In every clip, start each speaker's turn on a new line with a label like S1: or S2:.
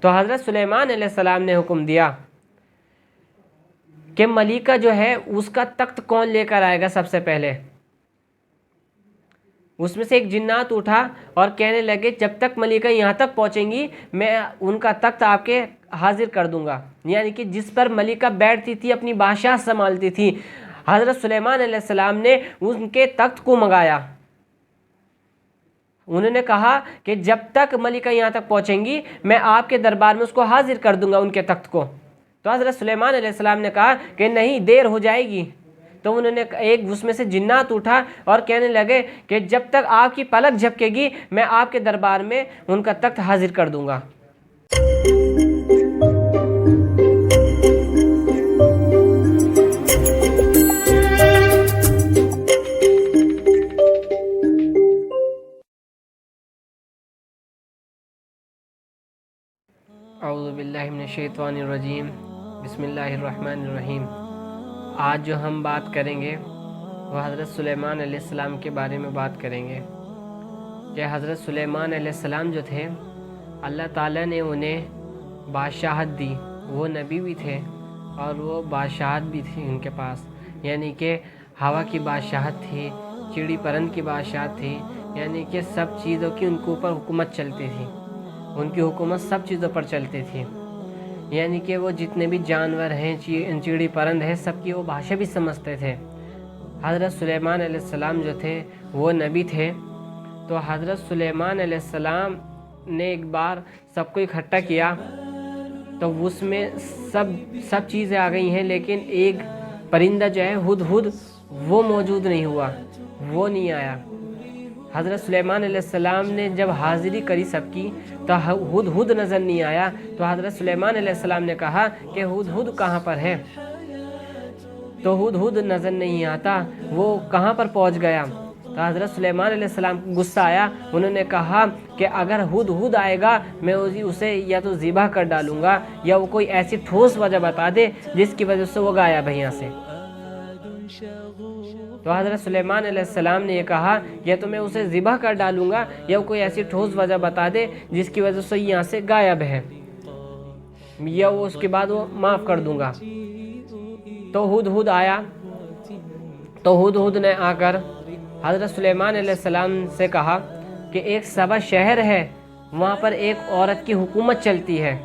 S1: تو حضرت سلیمان علیہ السلام نے حکم دیا کہ ملکہ جو ہے اس کا تخت کون لے کر آئے گا سب سے پہلے. اس میں سے ایک جنات اٹھا اور کہنے لگے جب تک ملکہ یہاں تک پہنچیں گی میں ان کا تخت آپ کے حاضر کر دوں گا. یعنی کہ جس پر ملکہ بیٹھتی تھی، اپنی بادشاہ سنبھالتی تھی، حضرت سلیمان علیہ السلام نے ان کے تخت کو منگایا. انہوں نے کہا کہ جب تک ملکہ یہاں تک پہنچیں گی میں آپ کے دربار میں اس کو حاضر کر دوں گا، ان کے تخت کو. تو حضرت سلیمان علیہ السلام نے کہا کہ نہیں، دیر ہو جائے گی. تو انہوں نے ایک اس میں سے جنات اٹھا اور کہنے لگے کہ جب تک آپ کی پلک جھپکے گی میں آپ کے دربار میں ان کا تخت حاضر کر دوں گا. اعوذ باللہ من الشیطان الرجیم، بسم اللہ الرحمن الرحیم. آج جو ہم بات کریں گے وہ حضرت سلیمان علیہ السلام کے بارے میں بات کریں گے کہ حضرت سلیمان علیہ السلام جو تھے اللہ تعالیٰ نے انہیں بادشاہت دی. وہ نبی بھی تھے اور وہ بادشاہت بھی تھی ان کے پاس. یعنی کہ ہوا کی بادشاہت تھی، چڑی پرند کی بادشاہت تھی. یعنی کہ سب چیزوں کی ان کے اوپر حکومت چلتی تھی، ان کی حکومت سب چیزوں پر چلتی تھی. یعنی کہ وہ جتنے بھی جانور ہیں، چڑی پرند ہیں، سب کی وہ بھاشا بھی سمجھتے تھے. حضرت سلیمان علیہ السلام جو تھے وہ نبی تھے. تو حضرت سلیمان علیہ السلام نے ایک بار سب کو اکٹھا کیا تو اس میں سب چیزیں آ گئی ہیں، لیکن ایک پرندہ جو ہے ہدہد وہ موجود نہیں ہوا، وہ نہیں آیا. حضرت سلیمان علیہ السلام نے جب حاضری کری سب کی تو ہدہد نظر نہیں آیا. تو حضرت سلیمان علیہ السلام نے کہا کہ ہدہد کہاں پر ہے؟ تو ہدہد نظر نہیں آتا، وہ کہاں پر پہنچ گیا؟ تو حضرت سلیمان علیہ السلام کو غصہ آیا. انہوں نے کہا کہ اگر ہدہد آئے گا میں اسے یا تو ذبح کر ڈالوں گا یا وہ کوئی ایسی ٹھوس وجہ بتا دے جس کی وجہ سے وہ غائب ہے یہاں سے. تو حضرت سلیمان علیہ السلام نے یہ کہا یا تو میں اسے ذبح کر ڈالوں گا یا کوئی ایسی ٹھوس وجہ بتا دے جس کی وجہ سے یہاں سے غائب ہے، یا وہ اس کے بعد وہ معاف کر دوں گا. تو ہدہد آیا. تو ہدہد نے آ کر حضرت سلیمان علیہ السلام سے کہا کہ ایک سبا شہر ہے، وہاں پر ایک عورت کی حکومت چلتی ہے.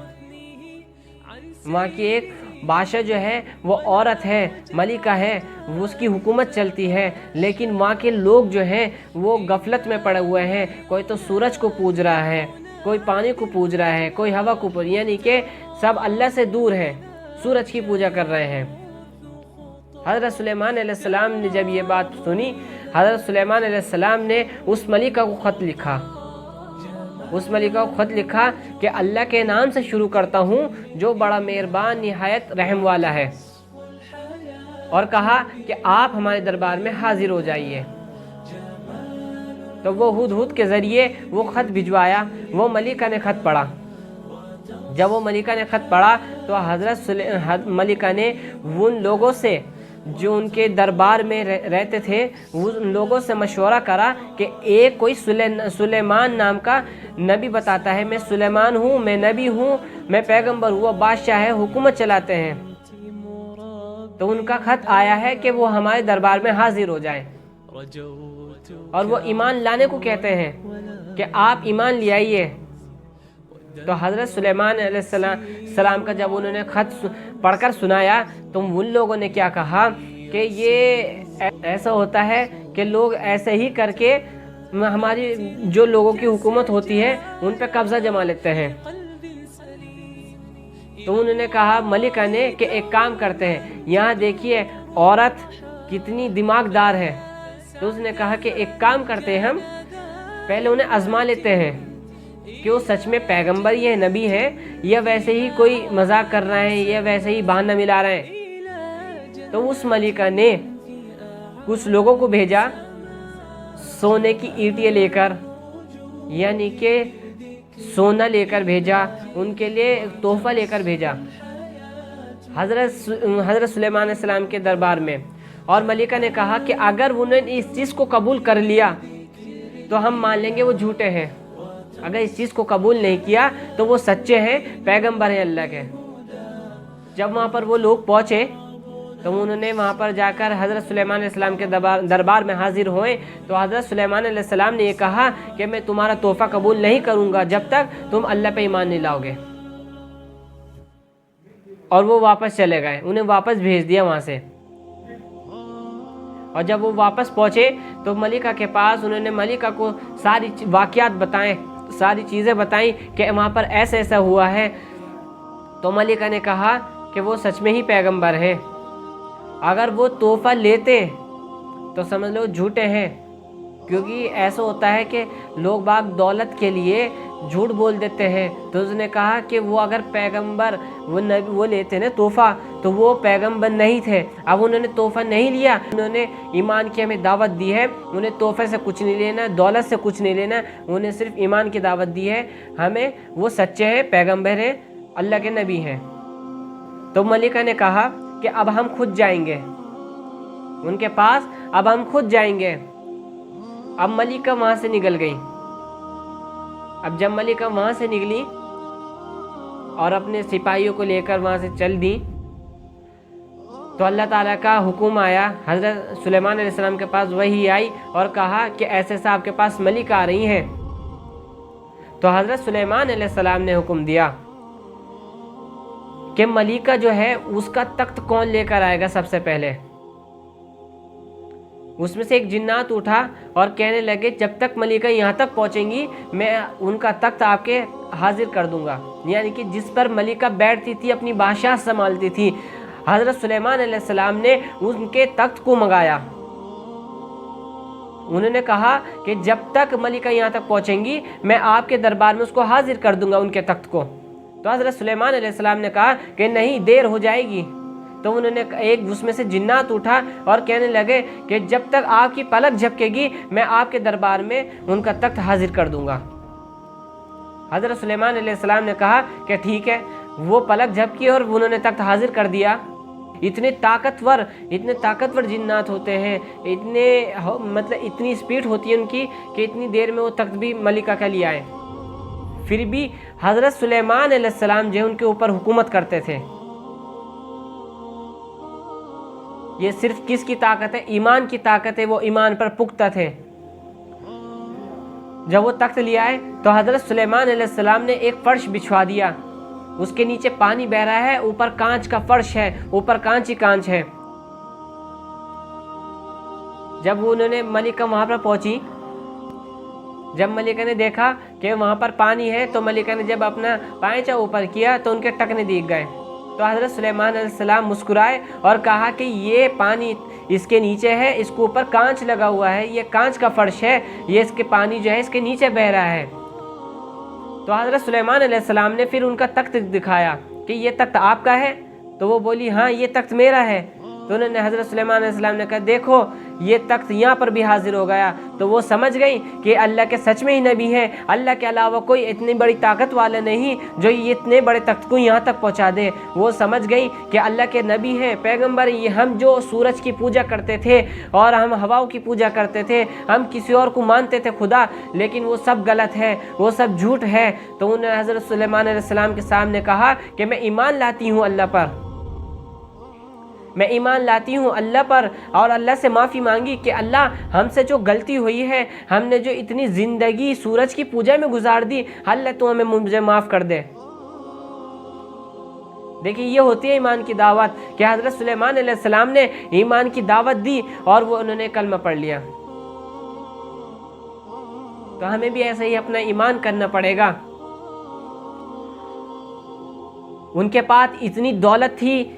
S1: وہاں کی ایک بادشاہ جو ہے وہ عورت ہے، ملکہ ہے، وہ اس کی حکومت چلتی ہے. لیکن وہاں کے لوگ جو ہیں وہ غفلت میں پڑے ہوئے ہیں. کوئی تو سورج کو پوج رہا ہے، کوئی پانی کو پوج رہا ہے، کوئی ہوا کو پوج، یعنی کہ سب اللہ سے دور ہیں، سورج کی پوجا کر رہے ہیں. حضرت سلیمان علیہ السلام نے جب یہ بات سنی، حضرت سلیمان علیہ السلام نے اس ملکہ کو خط لکھا. اس ملکہ کو خط لکھا کہ اللہ کے نام سے شروع کرتا ہوں جو بڑا مہربان نہایت رحم والا ہے، اور کہا کہ آپ ہمارے دربار میں حاضر ہو جائیے. تو وہ ہدہد کے ذریعے وہ خط بھجوایا. وہ ملکہ نے خط پڑھا. جب وہ ملکہ نے خط پڑھا تو حضرت ملکہ نے ان لوگوں سے جو ان کے دربار میں رہتے تھے ان لوگوں سے مشورہ کرا کہ ایک کوئی سلیمان نام کا نبی بتاتا ہے، میں سلیمان ہوں، میں نبی ہوں، میں پیغمبر ہوں، بادشاہ ہے، حکومت چلاتے ہیں. تو ان کا خط آیا ہے کہ وہ ہمارے دربار میں حاضر ہو جائیں، اور وہ ایمان لانے کو کہتے ہیں کہ آپ ایمان لے آئیے. تو حضرت سلیمان علیہ السلام کا جب انہوں نے خط پڑھ کر سنایا تو ان لوگوں نے کیا کہا کہ یہ ایسا ہوتا ہے کہ لوگ ایسے ہی کر کے ہماری جو لوگوں کی حکومت ہوتی ہے ان پہ قبضہ جما لیتے ہیں. تو انہوں نے کہا ملکہ نے کہ ایک کام کرتے ہیں، یہاں دیکھیے عورت کتنی دماغ دار ہے. تو اس نے کہا کہ ایک کام کرتے ہیں، ہم پہلے انہیں آزما لیتے ہیں کہ وہ سچ میں پیغمبر یہ نبی ہے یا ویسے ہی کوئی مذاق کر رہے ہیں یا ویسے ہی بہانہ ملا رہے ہیں. تو اس ملکہ نے کچھ لوگوں کو بھیجا سونے کی اینٹیں لے کر، یعنی کہ سونا لے کر بھیجا، ان کے لیے تحفہ لے کر بھیجا حضرت سلیمان علیہ السلام کے دربار میں. اور ملکہ نے کہا کہ اگر انہوں نے اس چیز کو قبول کر لیا تو ہم مان لیں گے وہ جھوٹے ہیں، अगर इस चीज़ को कबूल नहीं किया तो वो सच्चे हैं, पैगंबर हैं अल्लाह के। जब वहाँ पर वो लोग पहुँचे तो उन्होंने वहाँ पर जाकर हज़रत सुलेमान अलैहिस्सलाम के दरबार में हाजिर हुए। तो हज़रत सुलेमान अलैहिस्सलाम ने ये कहा कि मैं तुम्हारा तोहफ़ा कबूल नहीं करूँगा जब तक तुम अल्लाह पे ईमान नहीं लाओगे। और वो वापस चले गए, उन्हें वापस भेज दिया वहाँ से। और जब वो वापस पहुँचे तो मलिका के पास उन्होंने मलिका को सारी वाक़यात बताएं, सारी चीज़ें बताई कि वहाँ पर ऐसा ऐसा हुआ है। तो मलिका ने कहा कि वो सच में ही पैगंबर है, अगर वो तोहफ़ा लेते तो समझ लो झूठे हैं। क्योंकि ऐसा होता है कि लोग बाग दौलत के लिए झूठ बोल देते हैं। तो उसने कहा कि वो अगर पैगंबर वो लेते ना तोहफ़ा तो वो पैगंबर नहीं थे। अब उन्होंने तोहफ़ा नहीं लिया, उन्होंने ईमान की हमें दावत दी है, उन्हें तोहफ़े से कुछ नहीं लेना, दौलत से कुछ नहीं लेना, उन्हें सिर्फ ईमान की दावत दी है हमें। वो सच्चे हैं, पैगंबर हैं, अल्लाह के नबी हैं। तो मलिका ने कहा कि अब हम खुद जाएंगे उनके पास, अब हम खुद जाएंगे। अब मलिका वहाँ से निकल गई। अब जब मलिका वहाँ से निकली और अपने सिपाहियों को लेकर वहाँ से चल दी तो अल्लाह ताला का हुक्म आया, हज़रत सुलेमान अलैहिस्सलाम के पास वही आई और कहा कि ऐसे ऐसा आपके पास मलिका आ रही हैं। तो हज़रत सुलेमान अलैहिस्सलाम ने हुक्म दिया कि मलिका जो है उसका तख्त कौन लेकर आएगा सबसे पहले। उसमें से एक जिन्नात उठा और कहने लगे जब तक मलिका यहाँ तक पहुँचेंगी मैं उनका तख्त आपके हाजिर कर दूंगा। यानी कि जिस पर मलिका बैठती थी, अपनी बादशाह संभालती थी, हज़रत सुलेमान अलैहिस्सलाम ने उनके तख्त को मंगाया। उन्होंने कहा कि जब तक मलिका यहाँ तक पहुँचेंगी मैं आपके दरबार में उसको हाजिर कर दूंगा, उनके तख्त को। तो हज़रत सुलेमान अलैहिस्सलाम ने कहा कि नहीं, देर हो जाएगी। तो उन्होंने एक उसमें से जिन्नात उठा और कहने लगे कि जब तक आपकी पलक झपकेगी मैं आपके दरबार में उनका तख्त हाजिर कर दूंगा। हज़रत सुलेमान अलैहिस्सलाम ने कहा कि ठीक है। वो पलक झपकी और उन्होंने तख्त हाजिर कर दिया। इतने ताकतवर जिन्नात होते हैं, इतनी स्पीड होती है उनकी कि इतनी देर में वो तख्त भी मलिका का लिए आए। फिर भी हज़रत सुलेमान अलैहिस्सलाम जो उनके ऊपर हुकूमत करते थे। ये सिर्फ किसकी ताकत है? ईमान की ताकत है। वो ईमान पर पुख्ता थे। जब वो तख्त ले आए तो हज़रत सुलेमान अलैहिस्सलाम ने एक फर्श बिछवा दिया। उसके नीचे पानी बह रहा है, ऊपर कांच का फर्श है, ऊपर कांच ही कांच है। जब उन्होंने मलिका वहां पर पहुंची, जब मलिका ने देखा कि वहां पर पानी है तो मलिका ने जब अपना पायचा ऊपर किया तो उनके टखने दिख गए। तो हज़रत सुलेमान अलैहिस्सलाम मुस्कुराए और कहा कि ये पानी इसके नीचे है, इसके ऊपर कांच लगा हुआ है, ये कांच का फर्श है, ये इसके पानी जो है इसके नीचे बह रहा है। तो हज़रत सुलेमान अलैहिस्सलाम ने फिर उनका तख्त दिखाया कि ये तख्त आपका है। तो वो बोली हाँ, ये तख्त मेरा है। तो उन्होंने हज़रत सुलेमान अलैहिस्सलाम ने कहा देखो ये तख्त यहाँ पर भी हाजिर हो गया। तो वो समझ गई कि अल्लाह के सच में ही नबी हैं, अल्लाह के अलावा कोई इतनी बड़ी ताकत वाला नहीं जो ये इतने बड़े तख्त को यहाँ तक पहुँचा दे। वो समझ गई कि अल्लाह के नबी हैं, पैगंबर। ये हम जो सूरज की पूजा करते थे और हम हवाओं की पूजा करते थे, हम किसी और को मानते थे खुदा, लेकिन वो सब गलत है, वो सब झूठ है। तो उन्होंने हज़रत सुलेमान अलैहिस्सलाम के सामने कहा कि मैं ईमान लाती हूँ अल्लाह पर, मैं ईमान लाती हूँ अल्लाह पर, और अल्लाह से माफ़ी मांगी कि अल्लाह हमसे जो गलती हुई है, हमने जो इतनी ज़िंदगी सूरज की पूजा में गुजार दी, अल्लाह तो हमें मुझे माफ़ कर दे। देखिए ये होती है ईमान की दावत कि हज़रत सुलेमान अलैहिस्सलाम ने ईमान की दावत दी और वो उन्होंने कलमा पढ़ लिया। तो हमें भी ऐसा ही अपना ईमान करना पड़ेगा। उनके पास इतनी दौलत थी,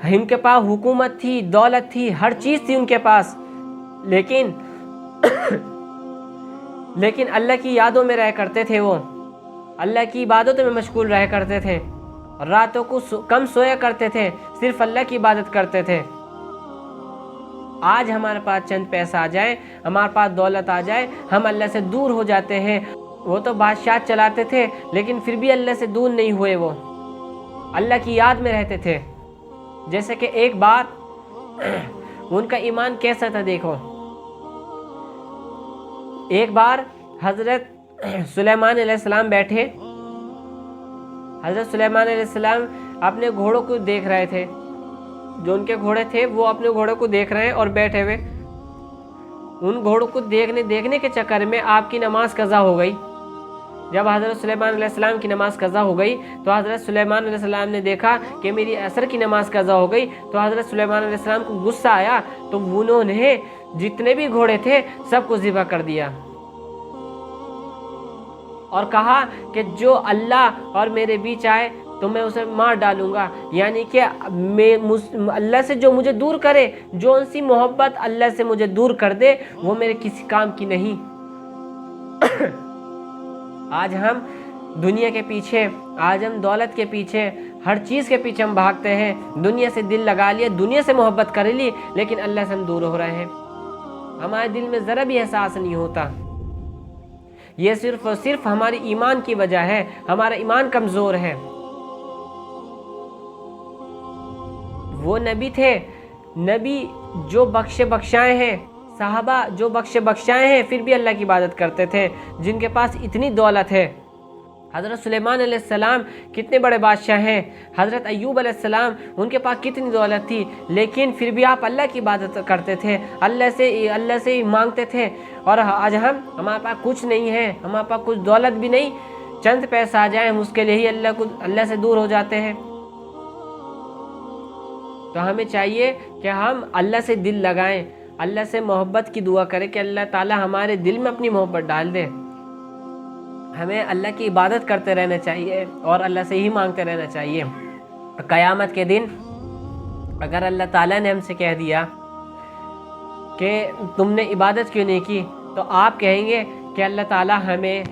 S1: उनके पास हुकूमत थी, दौलत थी, हर चीज़ थी उनके पास, लेकिन अल्लाह की यादों में रह करते थे। वो अल्लाह की इबादतों में मशगूल रह करते थे, रातों को कम सोया करते थे, सिर्फ अल्लाह की इबादत करते थे। आज हमारे पास चंद पैसा आ जाए, हमारे पास दौलत आ जाए, हम अल्लाह से दूर हो जाते हैं। वो तो बादशाह चलाते थे लेकिन फिर भी अल्लाह से दूर नहीं हुए, वो अल्लाह की याद में रहते थे। जैसे कि एक बार उनका ईमान कैसा था देखो। एक बार हज़रत सुलेमान अलैहिस्सलाम बैठे, हज़रत सुलेमान अलैहिस्सलाम अपने घोड़ों को देख रहे थे, जो उनके घोड़े थे वो अपने घोड़ों को देख रहे हैं और बैठे हुए। उन घोड़ों को देखने के चक्कर में आपकी नमाज कज़ा हो गई। जब हज़रत सुलेमान अलैहिस्सलाम की नमाज कज़ा हो गई तो हज़रत सुलेमान अलैहिस्सलाम ने देखा कि मेरी असर की नमाज कज़ा हो गई, तो हज़रत सुलेमान अलैहिस्सलाम को गुस्सा आया, तो उन्होंने जितने भी घोड़े थे सबको ज़िबा कर दिया और कहा कि जो अल्लाह और मेरे बीच आए तो मैं उसे मार डालूंगा। यानी कि अल्लाह से जो मुझे दूर करे, जो उनसी मोहब्बत अल्लाह से मुझे दूर कर दे, वो मेरे किसी काम की नहीं। आज हम दुनिया के पीछे, आज हम दौलत के पीछे, हर चीज़ के पीछे हम भागते हैं। दुनिया से दिल लगा लिया, दुनिया से मोहब्बत कर ली, लेकिन अल्लाह से हम दूर हो रहे हैं। हमारे दिल में ज़रा भी एहसास नहीं होता। ये सिर्फ और सिर्फ हमारी ईमान की वजह है, हमारा ईमान कमज़ोर है। वो नबी थे, नबी जो बख्शाए हैं, साहबा जो बख्शाए हैं, फिर भी अल्लाह की इबादत करते थे, जिनके पास इतनी दौलत है। हज़रत सुलेमान अलैहिस्सलाम कितने बड़े बादशाह हैं, हज़रत अय्यूब अलैहिस्सलाम उनके पास कितनी दौलत थी, लेकिन फिर भी आप अल्लाह की इबादत करते थे, अल्लाह से मांगते थे। और आज हमारे पास कुछ नहीं है, हमारे पास कुछ दौलत भी नहीं, चंद पैसा आ जाए हम उसके लिए ही अल्लाह से दूर हो जाते हैं। तो हमें चाहिए कि हम अल्लाह से दिल लगाएं, अल्लाह से मोहब्बत की दुआ करें कि अल्लाह ताला हमारे दिल में अपनी मोहब्बत डाल दे। हमें अल्लाह की इबादत करते रहना चाहिए और अल्लाह से ही मांगते रहना चाहिए। क़यामत के दिन अगर अल्लाह ताला ने हमसे कह दिया कि तुमने इबादत क्यों नहीं की, तो आप कहेंगे कि अल्लाह ताला हमें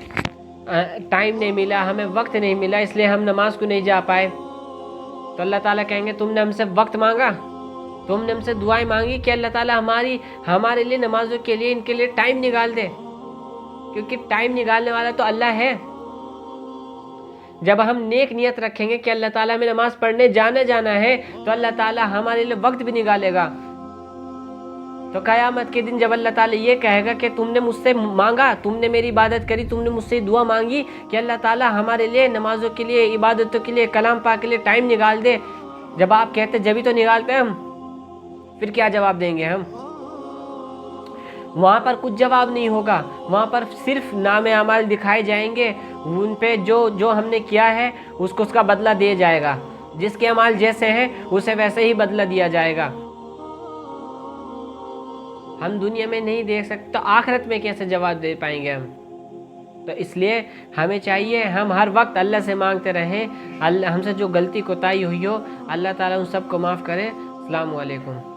S1: टाइम नहीं मिला, हमें वक्त नहीं मिला, इसलिए हम नमाज को नहीं जा पाए। तो अल्लाह ताला कहेंगे तुमने हमसे वक्त मांगा, तुमने हमसे दुआएं मांगी कि अल्लाह ताला हमारे लिए नमाजों के लिए, इनके लिए टाइम निकाल दे, क्योंकि टाइम निकालने वाला तो अल्लाह है। जब हम नेक नियत रखेंगे कि अल्लाह ताला हमें नमाज पढ़ने जाना है, तो अल्लाह ताला हमारे लिए वक्त भी निकालेगा। तो क़यामत के दिन जब अल्लाह ताला ये कहेगा कि तुमने मुझसे मांगा, तुमने मेरी इबादत करी, तुमने मुझसे दुआ मांगी कि अल्लाह ताला हमारे लिए नमाजों के लिए, इबादतों के लिए, कलाम पाक के लिए टाइम निकाल दे, जब आप कहते जब ही तो निकालते हैं हम, फिर क्या जवाब देंगे हम? वहाँ पर कुछ जवाब नहीं होगा, वहाँ पर सिर्फ नामे अमाल दिखाए जाएंगे, उन पे जो हमने किया है उसको उसका बदला दिया जाएगा। जिसके अमाल जैसे हैं उसे वैसे ही बदला दिया जाएगा। हम दुनिया में नहीं देख सकते तो आखिरत में कैसे जवाब दे पाएंगे हम? तो इसलिए हमें चाहिए हम हर वक्त अल्लाह से मांगते रहें। अल्लाह हमसे जो गलती कोताही हुई हो, अल्लाह ताला उन सबको माफ़ करे। अस्सलामु अलैकुम।